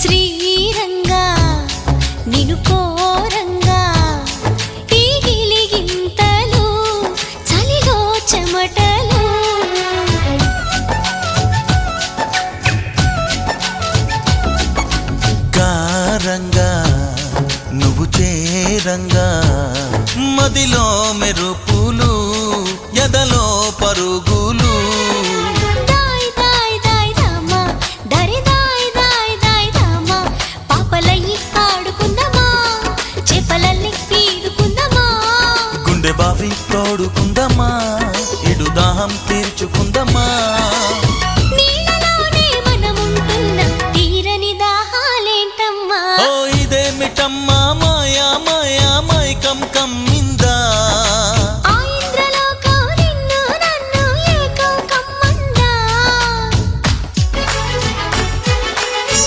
శ్రీరంగా నిను కోరంగా ఈ గిలిగింతలు చలిలో చెమటలు గారంగా నువ్వు చేరంగా మదిలో మెరుపులు ఎదలో పరుగులు